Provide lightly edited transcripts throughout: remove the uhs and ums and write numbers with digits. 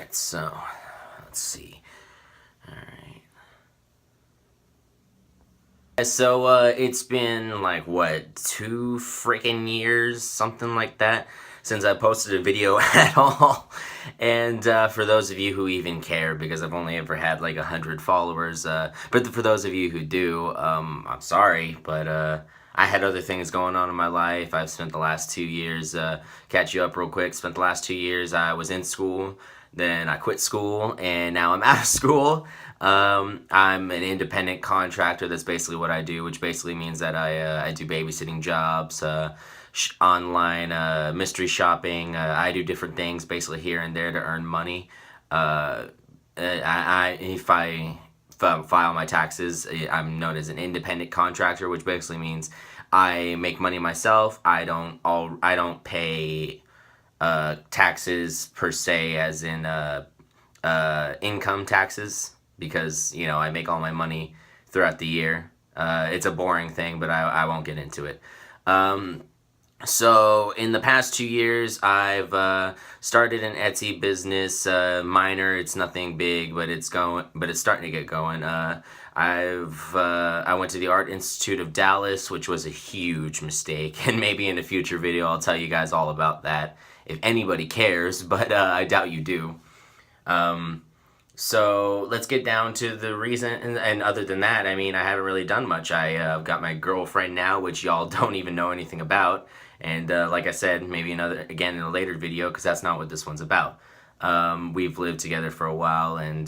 Alright, so, let's see. Alright. So, it's been, like, what, 2 freaking years? Something like that? Since I posted a video at all. And, for those of you who even care, because I've only ever had, like, 100 followers, but for those of you who do, I'm sorry, but, I had other things going on in my life. I've spent the last 2 years, catch you up real quick, spent the last 2 years I was in school, then I quit school, and now I'm out of school. I'm an independent contractor. That's basically what I do, which basically means that I do babysitting jobs, online mystery shopping. I do different things basically here and there to earn money. If I file my taxes, I'm known as an independent contractor, which basically means I make money myself. I don't pay taxes per se, as in income taxes, because I make all my money throughout the year. It's a boring thing, but I won't get into it. So in the past 2 years, I've started an Etsy business, minor. It's nothing big, but it's starting to get going. I went to the Art Institute of Dallas, which was a huge mistake, and maybe in a future video I'll tell you guys all about that if anybody cares, but I doubt you do. So let's get down to the reason, and other than that, I mean, I haven't really done much. I've got my girlfriend now, which y'all don't even know anything about, and like I said, maybe in a later video, because that's not what this one's about. We've lived together for a while, and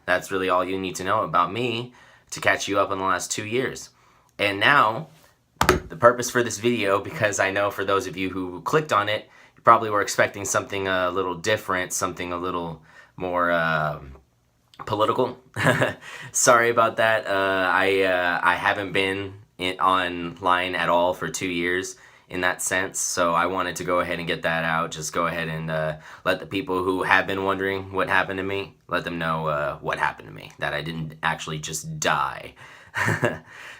that's really all you need to know about me to catch you up on the last 2 years. And now, the purpose for this video, because I know for those of you who clicked on it, you probably were expecting something a little different, something a little more political. Sorry about that. I haven't been online at all for 2 years in that sense, so I wanted to go ahead and get that out. Just go ahead and let the people who have been wondering what happened to me, let them know what happened to me, that I didn't actually just die.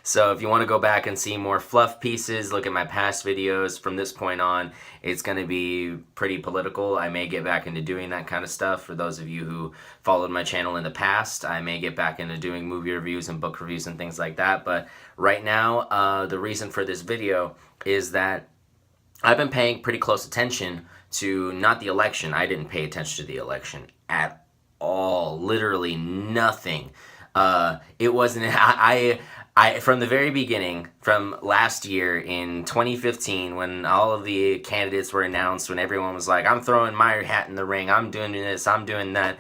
So if you want to go back and see more fluff pieces, look at my past videos. From this point on, it's going to be pretty political. I may get back into doing that kind of stuff. For those of you who followed my channel in the past, I may get back into doing movie reviews and book reviews and things like that. But right now, the reason for this video is that I've been paying pretty close attention to, not the election. I didn't pay attention to the election at all. Literally nothing. It wasn't, I from the very beginning, from last year in 2015, when all of the candidates were announced, when everyone was like, I'm throwing my hat in the ring, I'm doing this, I'm doing that,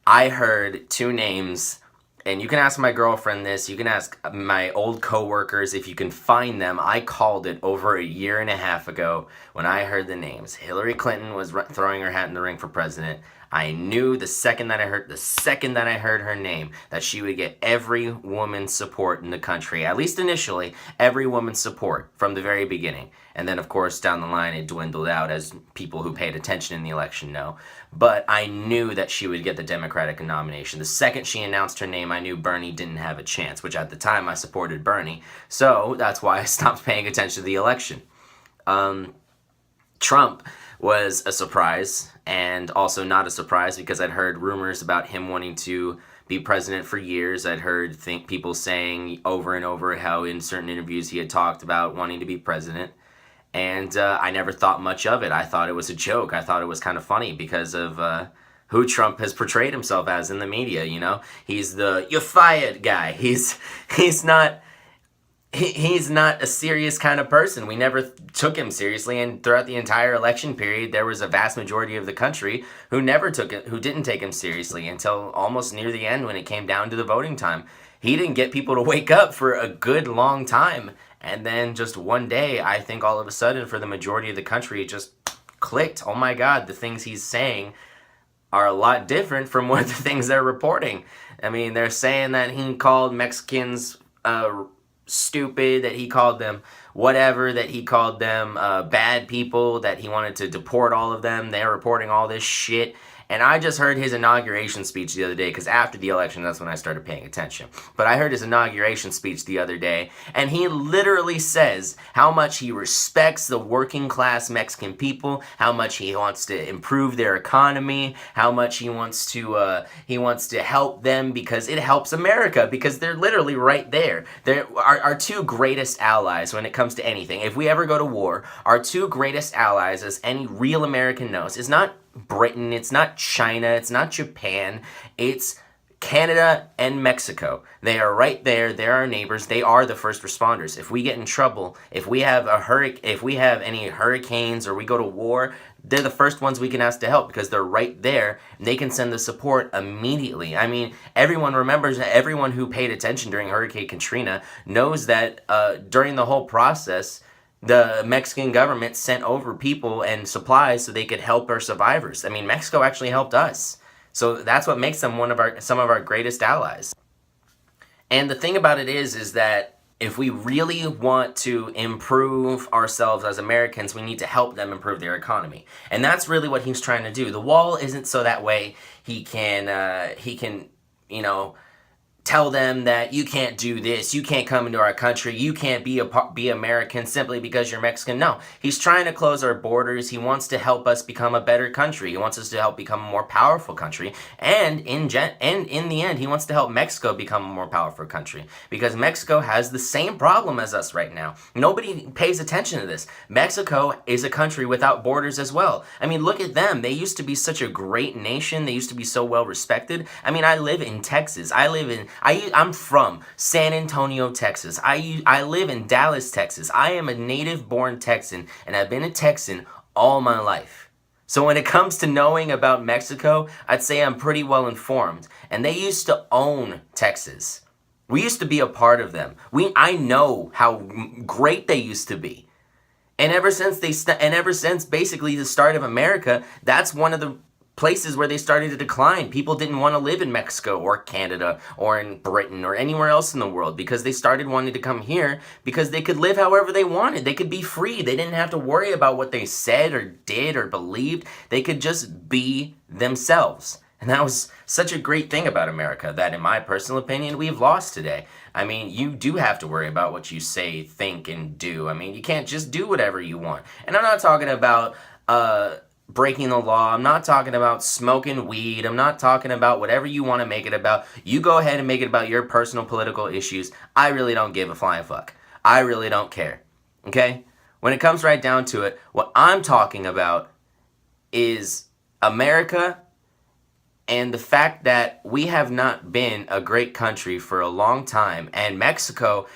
I heard 2 names, and you can ask my girlfriend this, you can ask my old coworkers if you can find them. I called it over a year and a half ago when I heard the names. Hillary Clinton was throwing her hat in the ring for president. I knew the second that I heard her name, that she would get every woman's support in the country, at least initially, every woman's support from the very beginning. And then, of course, down the line, it dwindled out, as people who paid attention in the election know. But I knew that she would get the Democratic nomination. The second she announced her name, I knew Bernie didn't have a chance, which at the time I supported Bernie. So that's why I stopped paying attention to the election. Trump was a surprise, and also not a surprise, because I'd heard rumors about him wanting to be president for years. I'd heard people saying over and over how in certain interviews he had talked about wanting to be president, and I never thought much of it. I thought it was a joke. I thought it was kind of funny because of who Trump has portrayed himself as in the media. He's the "you're fired" guy. He's not a serious kind of person. We never took him seriously, and throughout the entire election period, there was a vast majority of the country who didn't take him seriously until almost near the end when it came down to the voting time. He didn't get people to wake up for a good long time, and then just one day, I think all of a sudden, for the majority of the country, it just clicked. Oh my God, the things he's saying are a lot different from what the things they're reporting. I mean, they're saying that he called Mexicans stupid, that he called them whatever, that he called them bad people, that he wanted to deport all of them. They're reporting all this shit. And I just heard his inauguration speech the other day, because after the election, that's when I started paying attention. But I heard his inauguration speech the other day, and he literally says how much he respects the working class Mexican people, how much he wants to improve their economy, how much he wants to help them because it helps America, because they're literally right there. They're our two greatest allies when it comes to anything. If we ever go to war, our two greatest allies, as any real American knows, is not Britain, it's not China, it's not Japan, it's Canada and Mexico. They are right there. They're our neighbors. They are the first responders. If we get in trouble, if we have any hurricanes or we go to war, they're the first ones we can ask to help, because they're right there and they can send the support immediately. I mean, everyone who paid attention during Hurricane Katrina knows that during the whole process, the Mexican government sent over people and supplies so they could help our survivors. I mean, Mexico actually helped us. So that's what makes them some of our greatest allies. And the thing about it is that if we really want to improve ourselves as Americans, we need to help them improve their economy. And that's really what he's trying to do. The wall isn't so that way he can, tell them that you can't do this, you can't come into our country, you can't be American simply because you're Mexican. No, he's trying to close our borders. He wants to help us become a better country. He wants us to help become a more powerful country. And in the end, he wants to help Mexico become a more powerful country, because Mexico has the same problem as us right now. Nobody pays attention to this. Mexico is a country without borders as well. I mean, look at them. They used to be such a great nation. They used to be so well respected. I mean, I live in Texas. I'm from San Antonio, Texas. I live in Dallas, Texas. I am a native-born Texan, and I've been a Texan all my life. So when it comes to knowing about Mexico, I'd say I'm pretty well informed. And they used to own Texas. We used to be a part of them. I know how great they used to be. And ever since basically the start of America, that's one of the places where they started to decline. People didn't want to live in Mexico or Canada or in Britain or anywhere else in the world, because they started wanting to come here because they could live however they wanted. They could be free. They didn't have to worry about what they said or did or believed. They could just be themselves. And that was such a great thing about America that, in my personal opinion, we've lost today. I mean, you do have to worry about what you say, think, and do. I mean, you can't just do whatever you want. And I'm not talking about breaking the law. I'm not talking about smoking weed. I'm not talking about whatever you want to make it about. You go ahead and make it about your personal political issues. I really don't give a flying fuck. I really don't care. Okay? When it comes right down to it, what I'm talking about is America and the fact that we have not been a great country for a long time, and Mexico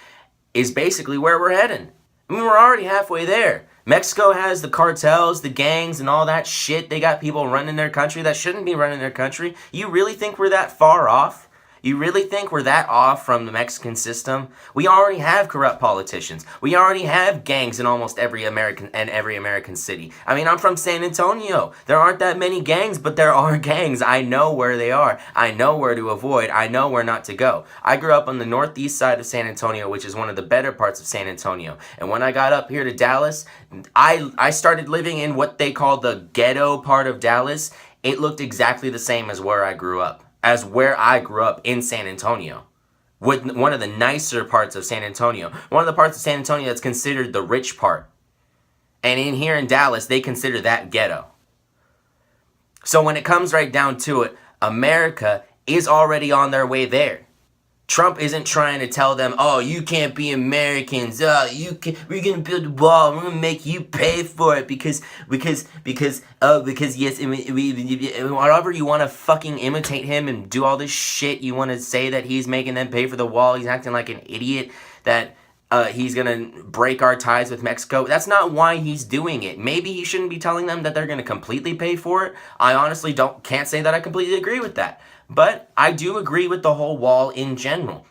is basically where we're heading. I mean, we're already halfway there. Mexico has the cartels, the gangs, and all that shit. They got people running their country that shouldn't be running their country. You really think we're that far off? You really think we're that off from the Mexican system? We already have corrupt politicians. We already have gangs in almost every American city. I mean, I'm from San Antonio. There aren't that many gangs, but there are gangs. I know where they are. I know where to avoid. I know where not to go. I grew up on the northeast side of San Antonio, which is one of the better parts of San Antonio. And when I got up here to Dallas, I started living in what they call the ghetto part of Dallas. It looked exactly the same as where I grew up in San Antonio, with one of the nicer parts of San Antonio, one of the parts of San Antonio that's considered the rich part. And here in Dallas, they consider that ghetto. So when it comes right down to it, America is already on their way there. Trump isn't trying to tell them, oh, you can't be Americans. We're going to build a wall. We're going to make you pay for it because yes, whatever you want to fucking imitate him and do all this shit. You want to say that he's making them pay for the wall. He's acting like an idiot, that he's going to break our ties with Mexico. That's not why he's doing it. Maybe he shouldn't be telling them that they're going to completely pay for it. I honestly can't say that I completely agree with that. But I do agree with the whole wall in general.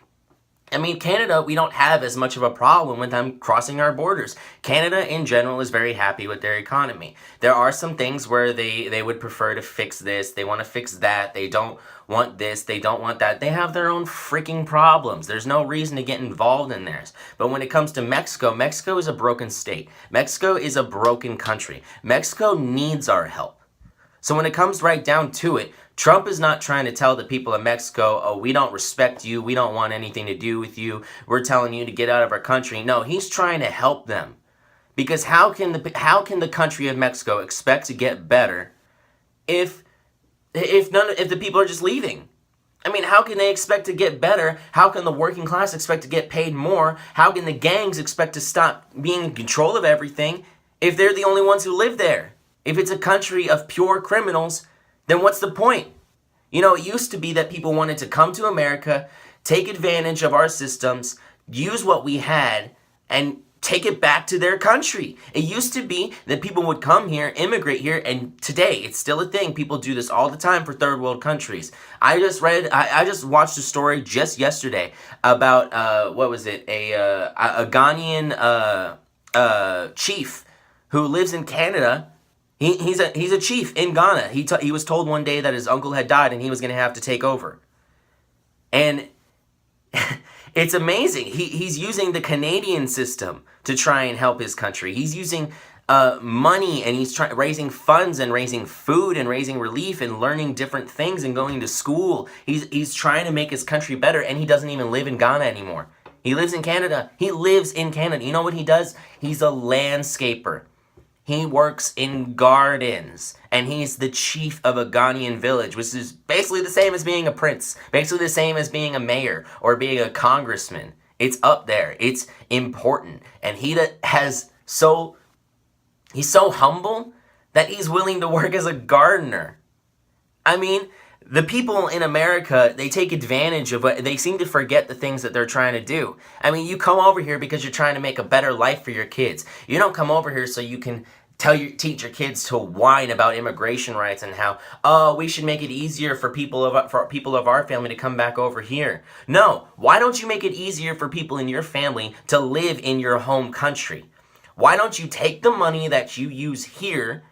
I mean, Canada, we don't have as much of a problem with them crossing our borders. Canada, in general, is very happy with their economy. There are some things where they would prefer to fix this, they want to fix that, they don't want this, they don't want that. They have their own freaking problems. There's no reason to get involved in theirs. But when it comes to Mexico, Mexico is a broken state. Mexico is a broken country. Mexico needs our help. So when it comes right down to it, Trump is not trying to tell the people of Mexico, oh, we don't respect you, we don't want anything to do with you, we're telling you to get out of our country. No, he's trying to help them. Because how can the country of Mexico expect to get better if the people are just leaving? I mean, how can they expect to get better? How can the working class expect to get paid more? How can the gangs expect to stop being in control of everything if they're the only ones who live there? If it's a country of pure criminals, then what's the point? You know, it used to be that people wanted to come to America, take advantage of our systems, use what we had, and take it back to their country. It used to be that people would come here, immigrate here, and today it's still a thing. People do this all the time for third world countries. I just watched a story just yesterday about, what was it, a Ghanaian chief who lives in Canada. He's a chief in Ghana. He was told one day that his uncle had died and he was going to have to take over. And it's amazing. He's using the Canadian system to try and help his country. He's using money, and he's raising funds and raising food and raising relief and learning different things and going to school. He's trying to make his country better, and he doesn't even live in Ghana anymore. He lives in Canada. He lives in Canada. You know what he does? He's a landscaper. He works in gardens, and he's the chief of a Ghanaian village, which is basically the same as being a prince, basically the same as being a mayor or being a congressman. It's up there. It's important. And he's so humble that he's willing to work as a gardener. I mean, the people in America, they take advantage of they seem to forget the things that they're trying to do. I mean, you come over here because you're trying to make a better life for your kids. You don't come over here so you can teach your kids to whine about immigration rights and how, oh, we should make it easier for people of our family to come back over here. No, why don't you make it easier for people in your family to live in your home country? Why don't you take the money that you use here,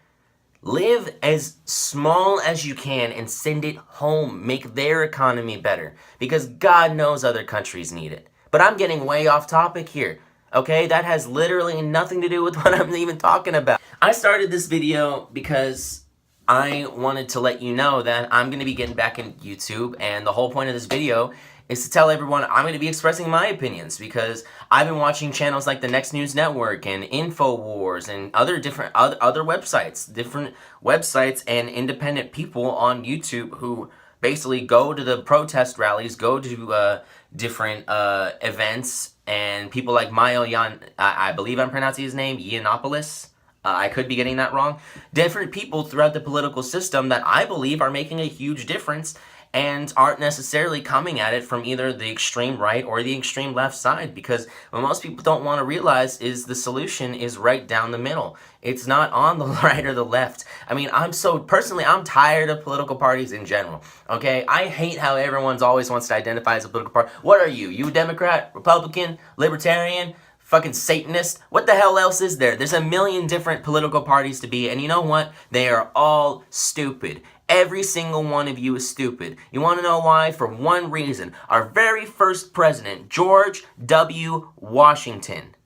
live as small as you can, and send it home? Make their economy better, because God knows other countries need it. But I'm getting way off topic here. Okay, that has literally nothing to do with what I'm even talking about. I started this video because I wanted to let you know that I'm going to be getting back in YouTube, and the whole point of this video is to tell everyone I'm going to be expressing my opinions, because I've been watching channels like the Next News Network and InfoWars and other websites and independent people on YouTube who basically go to the protest rallies, go to different events, and people like Mayo I believe I'm pronouncing his name, Yiannopoulos. I could be getting that wrong. Different people throughout the political system that I believe are making a huge difference and aren't necessarily coming at it from either the extreme right or the extreme left side, because what most people don't want to realize is the solution is right down the middle. It's not on the right or the left. I mean, I'm tired of political parties in general, okay? I hate how everyone's always wants to identify as a political party. What are you? You a Democrat, Republican, Libertarian, fucking Satanist? What the hell else is there? There's a million different political parties to be, and you know what? They are all stupid. Every single one of you is stupid. You want to know why? For one reason. Our very first president, George W. Washington,